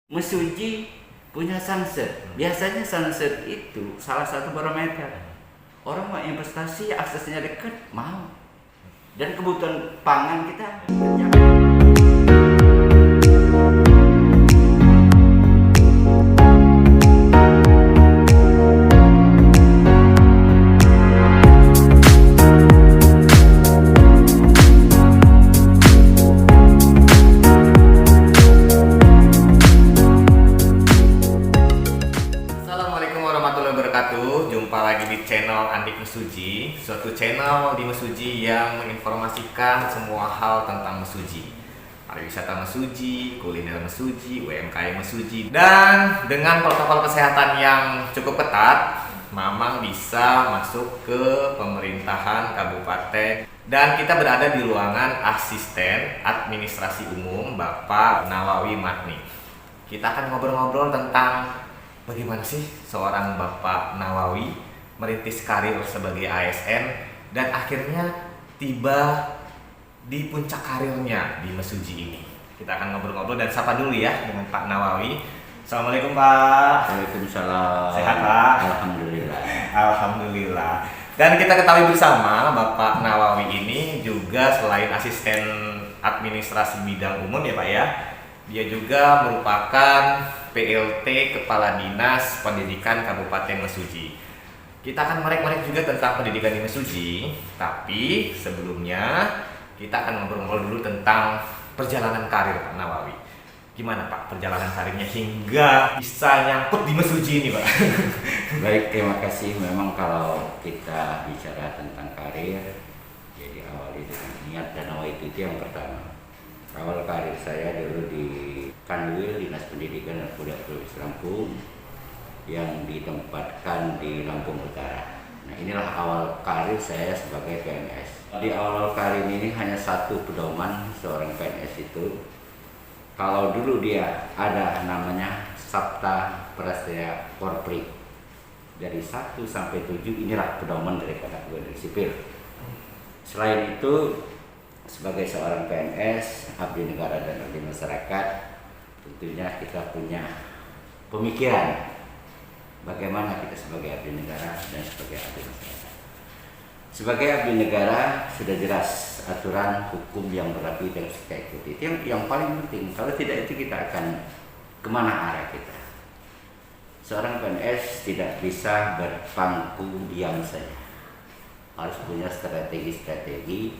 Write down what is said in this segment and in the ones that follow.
Mesuji punya sunset. Biasanya sunset itu salah satu barometer. Orang mau investasi aksesnya dekat, mau. Dan kebutuhan pangan kita terjamin. Assalamualaikum warahmatullahi wabarakatuh. Jumpa lagi di channel Andik Mesuji, suatu channel di Mesuji yang menginformasikan semua hal tentang Mesuji, pariwisata Mesuji, kuliner Mesuji, UMKM Mesuji, dan dengan protokol kesehatan yang cukup ketat, Mamang bisa masuk ke pemerintahan kabupaten dan kita berada di ruangan asisten administrasi umum Bapak Nawawi Matni. Kita akan ngobrol-ngobrol tentang bagaimana sih seorang Bapak Nawawi merintis karir sebagai ASN dan akhirnya tiba di puncak karirnya di Mesuji ini. Kita akan ngobrol-ngobrol dan sapa dulu ya dengan Pak Nawawi. Assalamualaikum Pak. Waalaikumsalam. Sehat Pak? Alhamdulillah. Alhamdulillah. Dan kita ketahui bersama Bapak Nawawi ini juga selain asisten administrasi bidang umum ya Pak ya, dia juga merupakan PLT Kepala Dinas Pendidikan Kabupaten Mesuji. Kita akan merek-merek juga tentang pendidikan di Mesuji, tapi sebelumnya kita akan ngobrol-ngobrol dulu tentang perjalanan karir Pak Nawawi. Gimana Pak perjalanan karirnya hingga bisa nyangkut di Mesuji ini Pak? Baik, terima kasih. Memang kalau kita bicara tentang karir, jadi awali dengan niat dan nawaitu itu yang pertama. Awal karir saya dulu di Kanwil, Dinas Pendidikan dan Kebudayaan Provinsi Lampung, yang ditempatkan di Lampung Utara. Nah, inilah awal karir saya sebagai PNS. Di awal karir ini hanya satu pedoman seorang PNS itu. Kalau dulu dia ada namanya Sabta Prasetya Korpri. Dari 1 sampai 7 inilah pedoman daripada pegawai sipil. Selain itu, sebagai seorang PNS, abdi negara dan abdi masyarakat, tentunya kita punya pemikiran bagaimana kita sebagai abdi negara dan sebagai abdi masyarakat. Sebagai abdi negara sudah jelas aturan hukum yang berlaku yang harus kita ikuti. Itu yang paling penting. Kalau tidak itu kita akan kemana arah kita. Seorang PNS tidak bisa berpangku diam saja. Harus punya strategi-strategi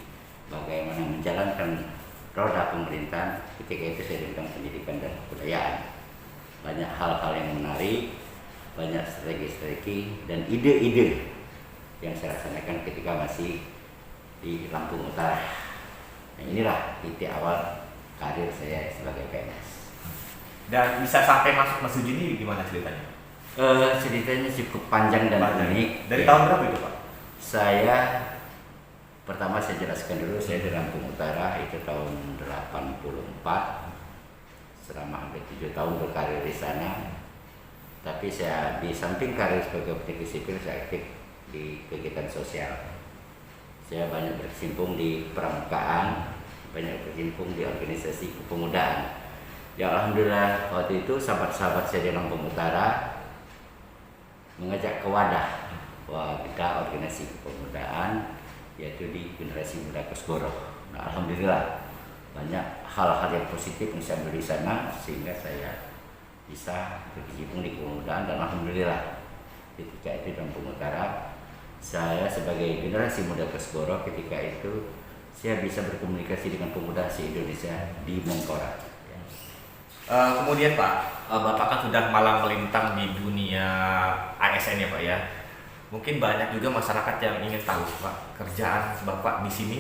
bagaimana menjalankan roda pemerintahan. Ketika itu saya di bidang pendidikan dan kebudayaan. Banyak hal-hal yang menarik, banyak strategi-strategi dan ide-ide yang saya laksanakan ketika masih di Lampung Utara. Nah, inilah titik awal karir saya sebagai PNS. Dan bisa sampai masuk Mesuji ini gimana ceritanya? Ceritanya cukup panjang dan unik. Dari Ya. tahun berapa itu Pak? Saya pertama saya jelaskan dulu, saya di Lampung Utara itu tahun 84. Selama hampir 7 tahun berkarir di sana. Tapi saya di samping karir sebagai aktivis sipil, saya aktif di kegiatan sosial. Saya banyak berkecimpung di pramukaan, banyak berkecimpung di organisasi kepemudaan. Ya alhamdulillah waktu itu sahabat-sahabat saya di Lampung Utara mengajak ke wadah. Wah, kita organisasi kepemudaan yaitu di Generasi Muda Kosgoro. Nah, alhamdulillah banyak hal-hal yang positif yang saya ambil di sana sehingga saya bisa berkecimpung di kepemudaan dan alhamdulillah ketika itu di Lampung Utara saya sebagai Generasi Muda Kosgoro ketika itu saya bisa berkomunikasi dengan pemuda se-Indonesia di Menpora. Kemudian Pak, Bapak kan sudah malang melintang di dunia ASN ya Pak ya. Mungkin banyak juga masyarakat yang ingin tahu Pak, kerjaan Bapak di sini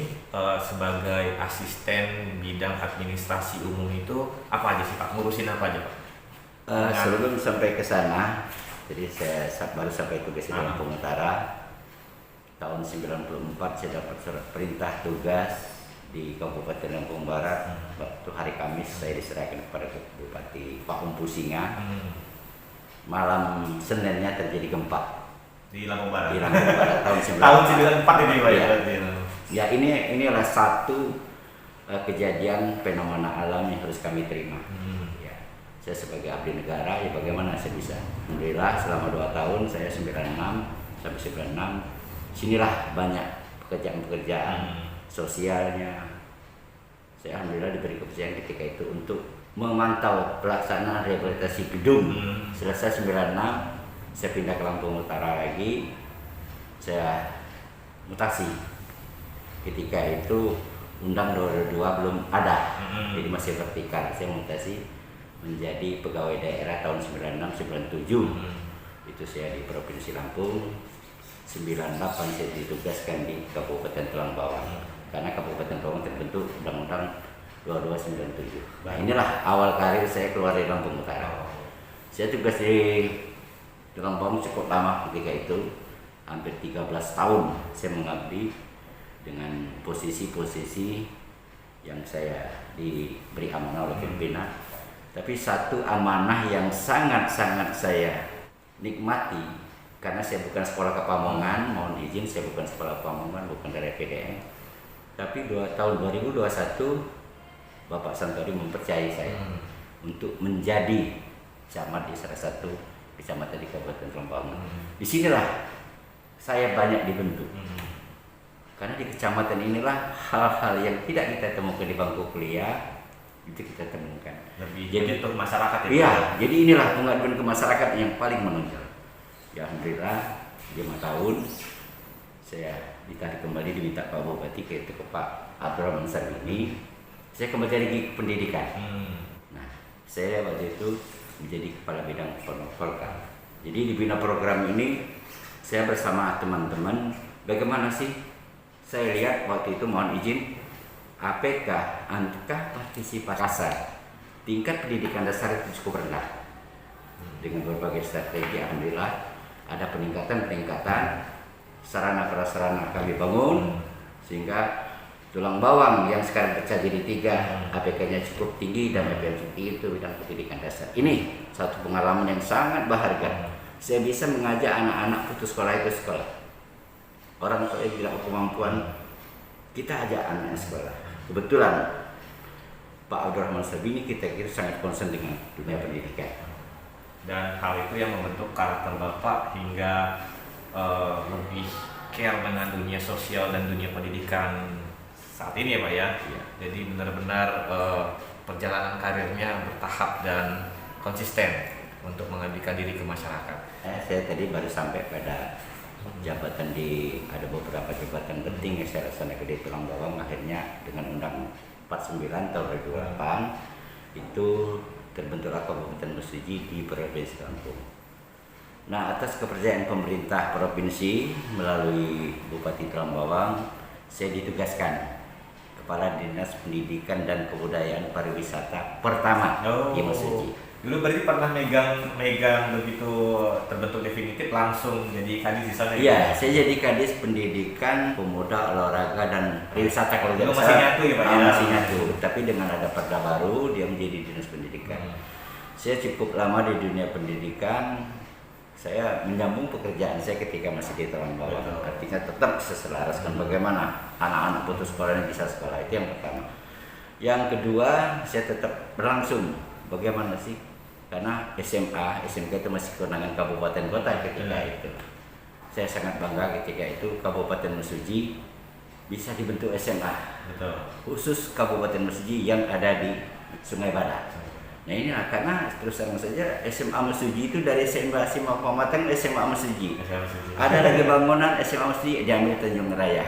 sebagai asisten bidang administrasi umum itu apa aja sih Pak? Ngurusin apa aja Pak? Sebelum sampai ke sana, jadi saya baru sampai tugas di Lampung Utara. Tahun 94 saya dapat surat perintah tugas di Kabupaten Lampung Barat. Waktu hari Kamis saya diserahkan kepada Bupati Pak Umpusinga. Malam Seninnya terjadi gempa Di Lampung Barat. di Lampung Barat tahun 94. Tahun 94 ini Pak ya. Ya inilah satu kejadian fenomena alam yang harus kami terima. Ya. saya sebagai abdi negara, ya bagaimana saya bisa. Alhamdulillah selama 2 tahun saya 96 sampai 96, sinilah banyak pekerjaan-pekerjaan sosialnya. Saya alhamdulillah diberi kepercayaan ketika itu untuk memantau pelaksanaan rehabilitasi gedung. Selesai 96, saya pindah ke Lampung Utara lagi, saya mutasi. Ketika itu Undang 22 belum ada, jadi masih vertikal. Saya mutasi menjadi pegawai daerah tahun 96-97. Itu saya di Provinsi Lampung. 98 saya ditugaskan di Kabupaten Tulang Bawang, karena Kabupaten Tulang terbentuk Undang-Undang 2297. Nah, inilah awal karir saya keluar dari Lampung Utara. Saya tugas di Tulang Bawang cukup lama ketika itu, hampir 13 tahun saya mengabdi dengan posisi-posisi yang saya diberi amanah oleh pimpinan. Tapi satu amanah yang sangat-sangat saya nikmati, karena saya bukan sekolah ke Pamongan, mohon izin saya bukan sekolah Pamongan, bukan dari PDN. Tapi tahun 2021 Bapak Santori mempercayai saya untuk menjadi camat di salah satu kecamatan di Kabupaten Tulang Bawang. Disinilah saya banyak dibentuk. Karena di kecamatan inilah hal-hal yang tidak kita temukan di bangku kuliah itu kita temukan. Jadi untuk masyarakat itu. Iya, jadi inilah pengaduan ke masyarakat yang paling menonjol. Ya alhamdulillah 5 tahun saya ditarik kembali, diminta Pak Bupati ke Pak Abdurrahman Sarbini. Saya kembali lagi ke pendidikan. Nah, saya waktu itu menjadi kepala bidang Polka. Jadi di bina program ini saya bersama teman-teman bagaimana sih. Saya lihat waktu itu, mohon izin, APK, angka partisipasi dasar, tingkat pendidikan dasar itu cukup rendah. Dengan berbagai strategi, alhamdulillah ada peningkatan sarana prasarana kami bangun, sehingga Tulang Bawang yang sekarang pecah jadi 3, APK-nya cukup tinggi dan APK tinggi itu bidang pendidikan dasar. Ini satu pengalaman yang sangat berharga. Saya bisa mengajak anak-anak putus sekolah itu sekolah. Orang tua yang tidak kemampuan, kita ajak anaknya sekolah. Kebetulan Pak Abdurrahman Sarbini kita kira sangat concern dengan dunia pendidikan. Dan hal itu yang membentuk karakter Bapak hingga lebih care dengan dunia sosial dan dunia pendidikan saat ini ya Pak ya. Iya. Jadi benar-benar perjalanan karirnya bertahap dan konsisten untuk mengabdikan diri ke masyarakat. Saya tadi baru sampai pada jabatan ada beberapa jabatan penting yang saya laksanakan di Tulang Bawang. Akhirnya dengan Undang 49 tahun 2008 itu terbentuklah Kabupaten Mesuji di Provinsi Lampung. Nah, atas kepercayaan pemerintah provinsi melalui Bupati Tulang Bawang, saya ditugaskan Kepala Dinas Pendidikan dan Kebudayaan Pariwisata pertama di Mesuji. Dulu berarti pernah megang begitu terbentuk definitif langsung jadi kadis di sana? Iya, saya jadi kadis pendidikan, pemuda, olahraga dan pariwisata kalau tidak masih nyatu ya Pak? Masih nyatu, tapi dengan ada perda baru dia menjadi dinas pendidikan. Saya cukup lama di dunia pendidikan. Saya menyambung pekerjaan saya ketika masih di Tulang Bawang. Artinya tetap seselaraskan bagaimana anak-anak putus sekolah yang bisa sekolah, itu yang pertama. Yang kedua, saya tetap berlangsung. Bagaimana sih? Karena SMA, SMK itu masih kewenangan kabupaten kota ketika itu. Saya sangat bangga ketika itu Kabupaten Mesuji bisa dibentuk SMA. Betul. Khusus Kabupaten Mesuji yang ada di Sungai Badak. Nah ini karena terus terang saja SMA Mesuji itu dari SMA Pematang SMA Mesuji. Ada lagi bangunan SMA Mesuji diambil Tanjung Raya.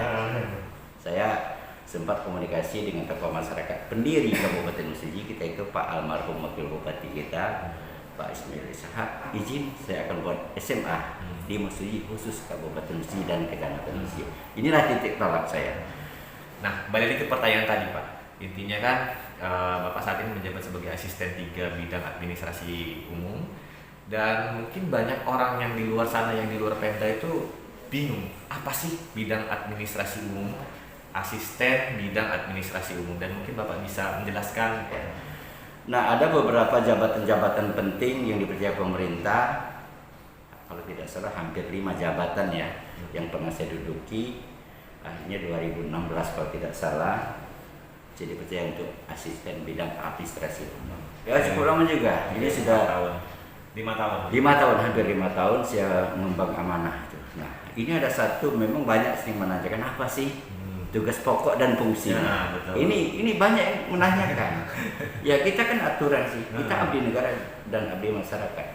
Saya sempat komunikasi dengan tokoh masyarakat pendiri Kabupaten Mesuji kita itu Pak almarhum Wakil Bupati kita Pak Ismail Ishak, izin saya akan buat SMA di Mesuji khusus Kabupaten Mesuji dan Kecamatan Mesuji. Inilah titik tolak saya. Nah, balik ke pertanyaan tadi Pak. Intinya kan Bapak saat ini menjabat sebagai asisten 3 bidang administrasi umum, dan mungkin banyak orang yang di luar sana, yang di luar Pemda itu bingung apa sih bidang administrasi umum, asisten bidang administrasi umum, dan mungkin Bapak bisa menjelaskan. Nah, ada beberapa jabatan-jabatan penting yang dipercaya pemerintah. Kalau tidak salah hampir 5 jabatan ya yang pernah saya duduki. Akhirnya 2016 kalau tidak salah jadi percaya untuk asisten bidang administrasi umum. Ya cukup lama juga. Ini sudah 5 tahun. 5 tahun, hampir 5 tahun saya mengembang amanah itu. Nah, ini ada satu, memang banyak sering menanyakan apa sih tugas pokok dan fungsi. Ya, betul. Ini banyak yang menanyakan. Ya kita kan aturan sih, kita abdi negara dan abdi masyarakat.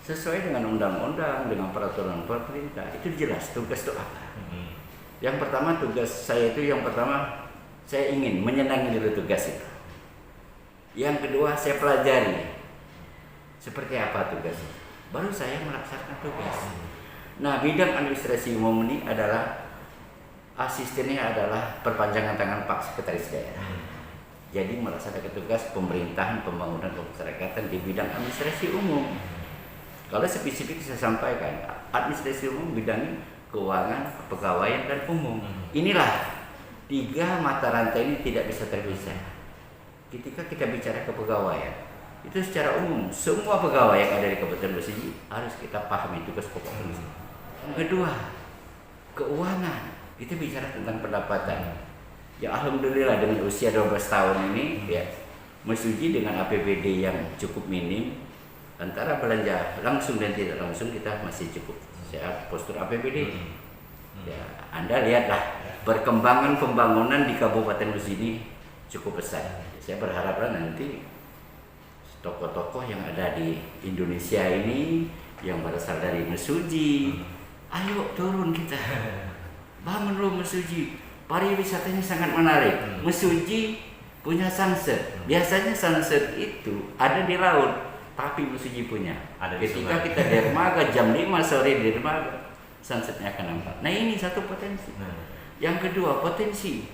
Sesuai dengan undang-undang, dengan peraturan pemerintah, itu jelas tugas itu apa. Yang pertama tugas saya itu, saya ingin menyenangi dulu tugas itu. Yang kedua saya pelajari seperti apa tugasnya, baru saya melaksanakan tugas. Nah, bidang administrasi umum ini adalah asistennya adalah perpanjangan tangan Pak Sekretaris Daerah. Jadi melaksanakan tugas pemerintahan pembangunan kemasyarakatan di bidang administrasi umum. Kalau spesifik saya sampaikan, administrasi umum bidangnya keuangan, kepegawaian dan umum. Inilah 3 mata rantai ini tidak bisa terpisah. Ketika kita bicara kepegawaian, itu secara umum semua pegawai yang ada di Kabupaten Mesuji harus kita pahami tugas pokok fungsi. Yang kedua, keuangan. Kita bicara tentang pendapatan. Ya alhamdulillah dengan usia 12 tahun ini ya Mesuji dengan APBD yang cukup minim, antara belanja langsung dan tidak langsung kita masih cukup sehat postur APBD. Ya, Anda lihatlah perkembangan pembangunan di Kabupaten Mesuji ini cukup besar. Saya berharaplah nanti tokoh-tokoh yang ada di Indonesia ini yang berasal dari Mesuji, ayo turun kita, bangun dulu Mesuji. Pariwisatanya sangat menarik. Mesuji punya sunset. Biasanya sunset itu ada di laut, tapi Mesuji punya. Ketika kita di dermaga jam 5 sore di dermaga, sunsetnya akan nampak. Nah ini satu potensi. Yang kedua potensi,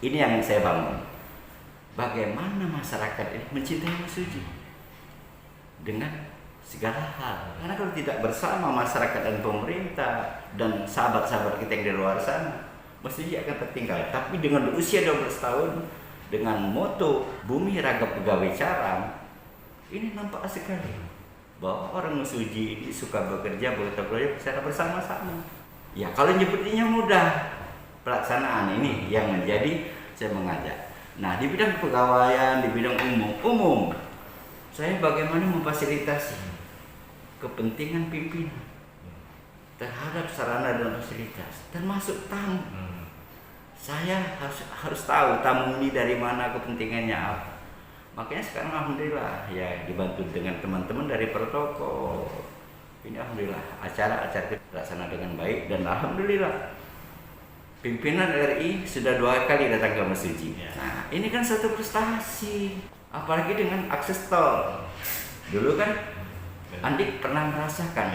ini yang saya bangun. Bagaimana masyarakat ini mencintai Mesuji dengan segala hal. Karena kalau tidak bersama masyarakat dan pemerintah dan sahabat-sahabat kita yang di luar sana, Mesuji akan tertinggal. Tapi dengan usia 12 tahun, dengan moto Bumi Raga Pegawai Caram, ini nampak sekali bahwa orang Mesuji ini suka bekerja secara bersama-sama. Ya kalau nyebutnya mudah, pelaksanaan ini yang menjadi saya mengajak. Nah di bidang kepegawaian, di bidang umum, saya bagaimana memfasilitasi kepentingan pimpinan terhadap sarana dan fasilitas, termasuk tamu. Saya harus tahu tamu ini dari mana, kepentingannya apa. Makanya sekarang alhamdulillah ya dibantu dengan teman-teman dari protokol. Ini alhamdulillah acara-acara terlaksana dengan baik dan alhamdulillah pimpinan RI sudah 2 kali datang ke Mesuji. Nah, ini kan satu prestasi. Apalagi dengan akses tol. Dulu kan Andik pernah merasakan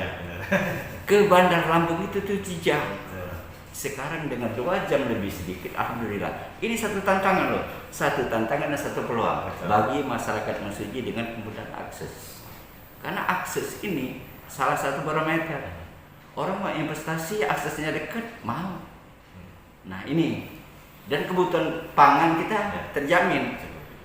ke Bandar Lampung itu 7 jam. Sekarang dengan 2 jam lebih sedikit, alhamdulillah. Ini satu tantangan loh. Satu tantangan dan satu peluang bagi masyarakat Mesuji dengan kemudahan akses. Karena akses ini salah satu barometer. Orang mau investasi, aksesnya dekat, mau. Nah ini, dan kebutuhan pangan kita terjamin.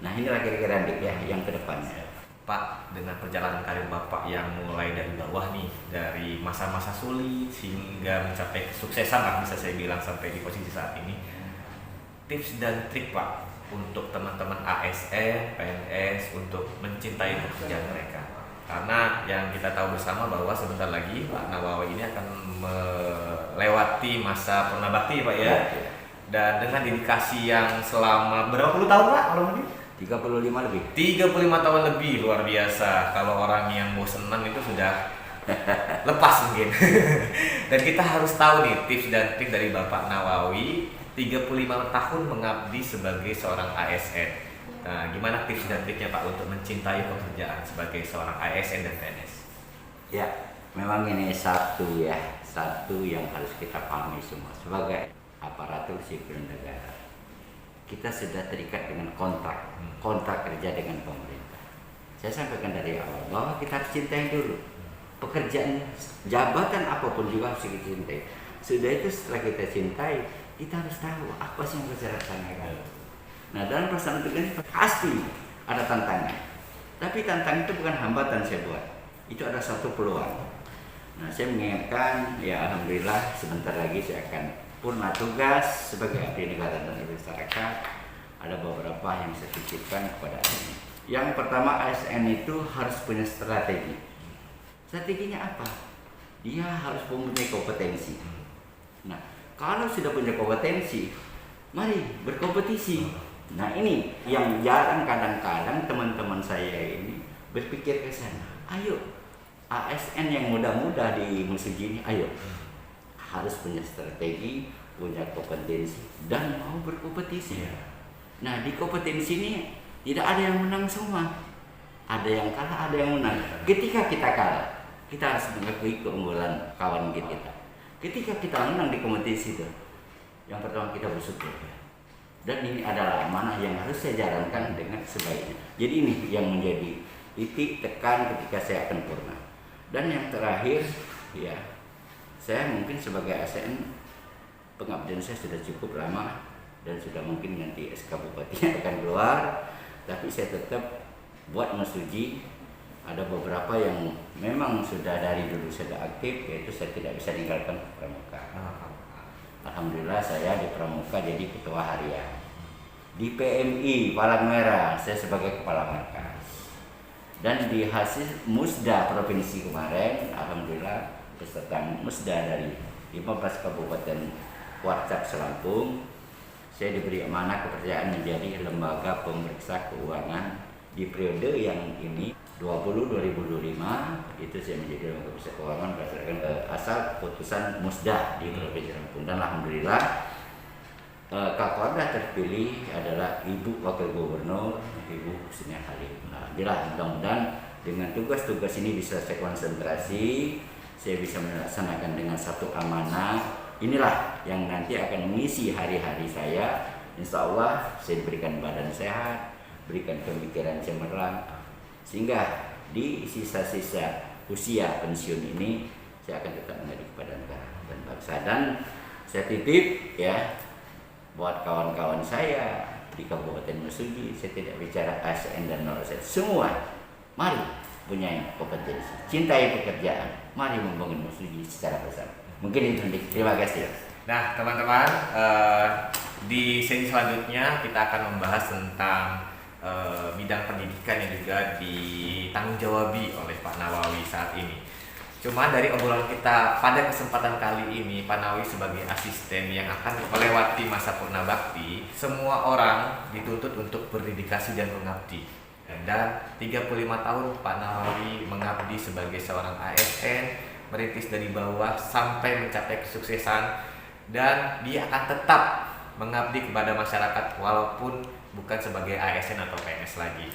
Nah inilah kira-kira Andik ya yang kedepannya. Pak, dengan perjalanan karir Bapak yang mulai dari bawah nih, dari masa-masa sulit hingga mencapai kesuksesan lah bisa saya bilang sampai di posisi saat ini, tips dan trik Pak untuk teman-teman ASN, PNS untuk mencintai pekerjaan mereka. Karena yang kita tahu bersama bahwa sebentar lagi Pak Nawawi ini akan melewati masa purnabakti Pak ya. Dan dengan dedikasi yang selama berapa puluh tahun Pak kalau ini? 35 lebih. 35 tahun lebih, luar biasa. Kalau orang yang bosenan itu sudah lepas mungkin. Dan kita harus tahu nih tips dan trik dari Bapak Nawawi 35 tahun mengabdi sebagai seorang ASN. Nah, gimana tips dan triknya Pak untuk mencintai pekerjaan sebagai seorang ASN dan PNS? Ya, memang ini satu yang harus kita pahami semua sebagai aparatur sipil negara. Kita sudah terikat dengan kontrak kerja dengan pemerintah. Saya sampaikan dari awal bahwa kita harus cintai dulu pekerjaan, jabatan apapun juga harus kita cintai. Sudah itu setelah kita cintai, kita harus tahu apa sih yang kita laksanakan. Nah dalam pelaksanaan tugas pasti ada tantangan, tapi tantangan itu bukan hambatan saya buat, itu ada satu peluang. Nah saya mengingatkan, ya alhamdulillah sebentar lagi saya akan purna tugas sebagai abdi negara dan masyarakat. Ada beberapa yang saya titipkan kepada ini. Yang pertama, ASN itu harus punya strategi. Strateginya apa? Dia harus mempunyai kompetensi. Nah, kalau sudah punya kompetensi, mari berkompetisi. Nah, ini yang jarang kadang-kadang teman-teman saya ini berpikir ke sana. Ayo, ASN yang muda-muda di Mesuji ini, ayo. Harus punya strategi, punya kompetensi, dan mau berkompetisi. Nah, di kompetensi ini tidak ada yang menang semua. Ada yang kalah, ada yang menang. Ketika kita kalah, kita harus mengakui keunggulan kawan kita. Ketika kita menang di kompetisi itu, yang pertama kita bersyukur. Dan ini adalah amanah yang harus saya jalankan dengan sebaiknya. Jadi ini yang menjadi titik tekan ketika saya akan purna. Dan yang terakhir, ya, saya mungkin sebagai ASN, pengabdian saya sudah cukup lama dan sudah mungkin nanti SK Bupati akan keluar, tapi saya tetap buat Mesuji. Ada beberapa yang memang sudah dari dulu sudah aktif, yaitu saya tidak bisa tinggalkan Pramuka. Alhamdulillah saya di Pramuka jadi ketua harian. Di PMI Palang Merah saya sebagai kepala markas. Dan di hasil Musda provinsi kemarin, alhamdulillah peserta Musda dari 15 kabupaten Warcap Selampung, saya diberi amanah kepercayaan menjadi lembaga pemeriksa keuangan di periode yang ini 2025. Itu saya menjadi lembaga pemeriksa keuangan berdasarkan asal putusan Musda di provinsi Lampung. Dan alhamdulillah Kapolda terpilih adalah Ibu Wakil Gubernur, Ibu Husnia Halim. Nah, jelas mudah-mudahan dengan tugas-tugas ini bisa saya konsentrasi, saya bisa melaksanakan dengan satu amanah. Inilah yang nanti akan mengisi hari-hari saya. Insya Allah saya diberikan badan sehat, berikan pemikiran cemerlang, sehingga di sisa-sisa usia pensiun ini saya akan tetap mengabdi kepada negara dan bangsa. Dan saya titip ya buat kawan-kawan saya di Kabupaten Mesuji, saya tidak bicara ASN dan non-ASN, semua mari punya kompetensi, cintai pekerjaan, mari membangun Mesuji secara bersama. Mungkin itu, terima kasih. Nah teman-teman, di sesi selanjutnya kita akan membahas tentang bidang pendidikan yang juga ditanggung jawabi oleh Pak Nawawi saat ini. Cuma dari obrolan kita pada kesempatan kali ini, Pak Nawawi sebagai asisten yang akan melewati masa purna bakti, semua orang dituntut untuk berdedikasi dan mengabdi. Dan 35 tahun Pak Nawawi mengabdi sebagai seorang ASN, merintis dari bawah sampai mencapai kesuksesan, dan dia akan tetap mengabdi kepada masyarakat walaupun bukan sebagai ASN atau PNS lagi,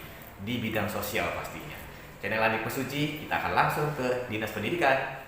di bidang sosial pastinya. Channel Andik Mesuji, kita akan langsung ke Dinas Pendidikan.